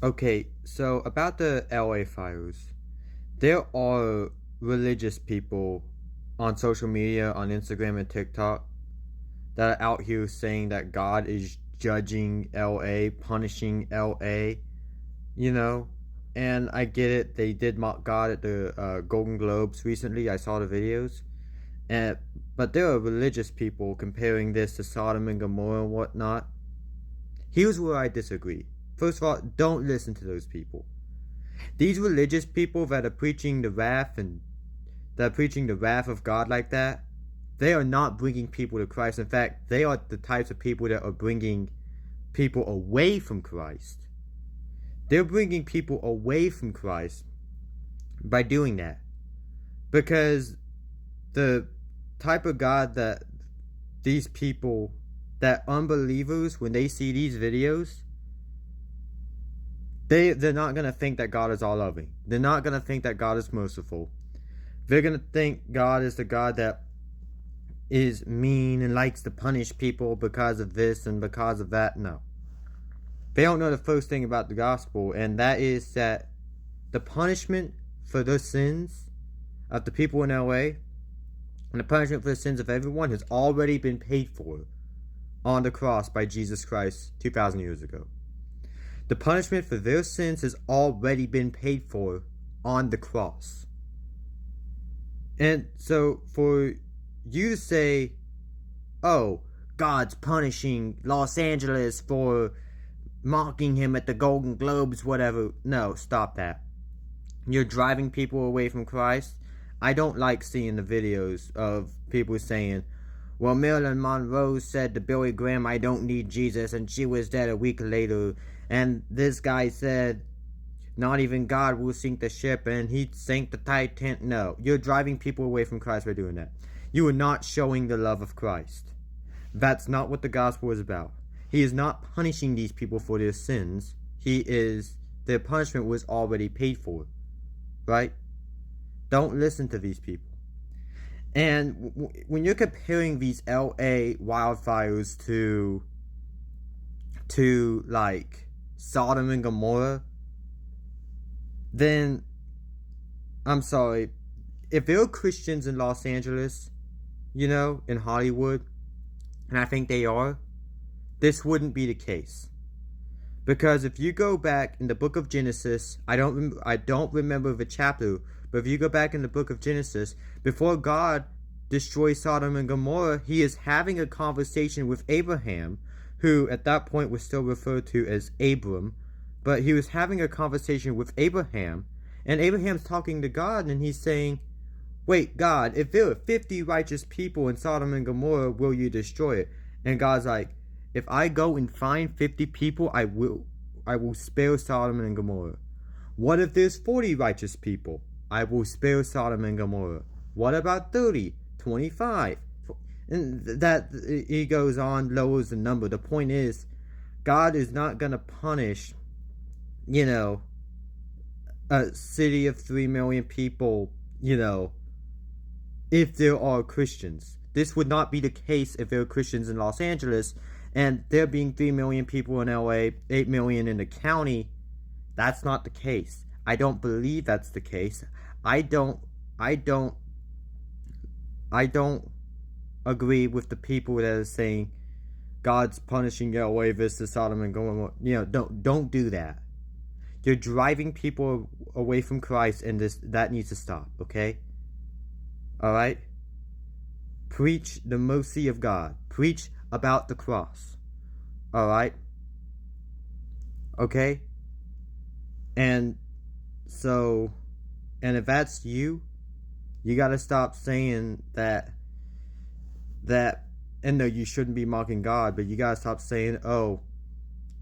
Okay, so about the LA fires, there are religious people on social media, on Instagram and TikTok, that are out here saying that God is judging LA, punishing LA, you know? And I get it, they did mock God at the Golden Globes recently. I saw the videos. And, but there are religious people comparing this to Sodom and Gomorrah and whatnot. Here's where I disagree. First of all, don't listen to those people. These religious people that are preaching the wrath and that are preaching the wrath of God like that, they are not bringing people to Christ. In fact, they are the types of people that are bringing people away from Christ. They're bringing people away from Christ by doing that. Because the type of God that these people, that unbelievers, when they see these videos, they're not going to think that God is all loving. They're not going to think that God is merciful. They're going to think God is the God that is mean and likes to punish people because of this and because of that. No. They don't know the first thing about the gospel, and that is that the punishment for the sins of the people in LA and the punishment for the sins of everyone has already been paid for on the cross by Jesus Christ 2,000 years ago. The punishment for their sins has already been paid for on the cross. And so for you to say, oh, God's punishing Los Angeles for mocking him at the Golden Globes, whatever. No, stop that. You're driving people away from Christ. I don't like seeing the videos of people saying, well, Marilyn Monroe said to Billy Graham, I don't need Jesus, and she was dead a week later. And this guy said, not even God will sink the ship, and he sank the Titanic. No, you're driving people away from Christ by doing that. You are not showing the love of Christ. That's not what the gospel is about. He is not punishing these people for their sins. Their punishment was already paid for. Right? Don't listen to these people. And when you're comparing these LA wildfires to like Sodom and Gomorrah, then I'm sorry. If there are Christians in Los Angeles, in Hollywood, and I think they are, this wouldn't be the case. Because if you go back in the book of Genesis, I don't remember the chapter, but if you go back in the book of Genesis, before God destroys Sodom and Gomorrah, he is having a conversation with Abraham, who at that point was still referred to as Abram, but he was having a conversation with Abraham, and Abraham's talking to God, and he's saying, wait, God, if there are 50 righteous people in Sodom and Gomorrah, will you destroy it? And God's like, if I go and find 50 people, I will spare Sodom and Gomorrah. What if there's 40 righteous people? I will spare Sodom and Gomorrah. What about 30, 25? And that he goes on, lowers the number. The point is, God is not going to punish, a city of 3 million people, if there are Christians. This would not be the case if there are Christians in Los Angeles, and there being 3 million people in LA, 8 million in the county. That's not the case. I don't believe that's the case. I don't agree with the people that are saying God's punishing LA versus Sodom and Gomorrah. Don't do that. You're driving people away from Christ, and that needs to stop, okay? Alright? Preach the mercy of God. Preach about the cross. Alright? Okay? And if that's you gotta stop saying that, and no, you shouldn't be mocking God, but you gotta stop saying,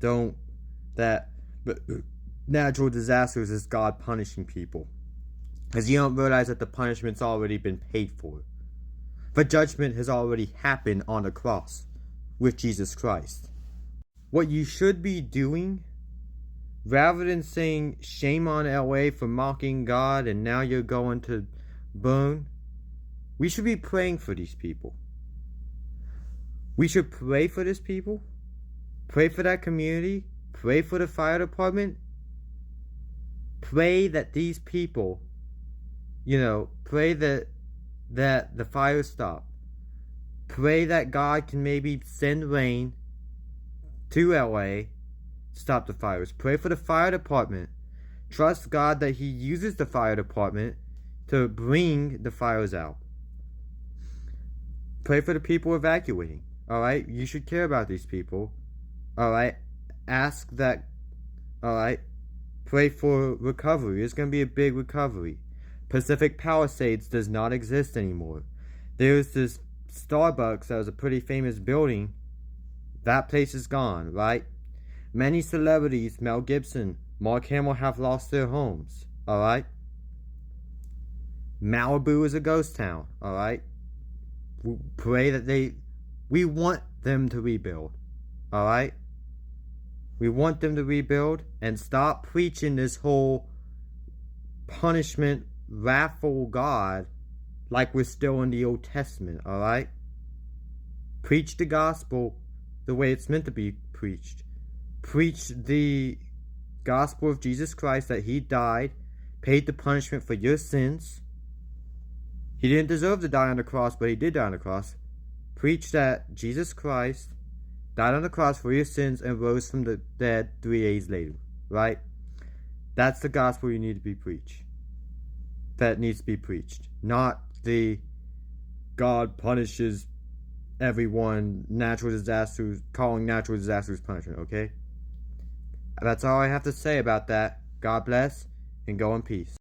but natural disasters is God punishing people. Because you don't realize that the punishment's already been paid for. The judgment has already happened on the cross with Jesus Christ. What you should be doing, rather than saying shame on LA for mocking God and now you're going to burn, we should be praying for these people. We should pray for these people, pray for that community, pray for the fire department, Pray that these people, pray that the fires stop. Pray that God can maybe send rain to LA, stop the fires. Pray for the fire department. Trust God that He uses the fire department to bring the fires out. Pray for the people evacuating. Alright? You should care about these people. Alright? Ask that. Alright? Pray for recovery. It's going to be a big recovery. Pacific Palisades does not exist anymore. There's this Starbucks that was a pretty famous building. That place is gone, right? Many celebrities, Mel Gibson, Mark Hamill, have lost their homes, alright? Malibu is a ghost town, alright? We pray that we want them to rebuild, alright? We want them to rebuild and stop preaching this whole punishment, wrathful God like we're still in the Old Testament, alright? Preach the gospel the way it's meant to be preached. Preach the gospel of Jesus Christ, that He died, paid the punishment for your sins. He didn't deserve to die on the cross, but He did die on the cross. Preach that Jesus Christ died on the cross for your sins and rose from the dead 3 days later, right? That's the gospel you need to be preached. That needs to be preached. Not the God punishes everyone, natural disasters, calling natural disasters punishment, okay? That's all I have to say about that. God bless, and go in peace.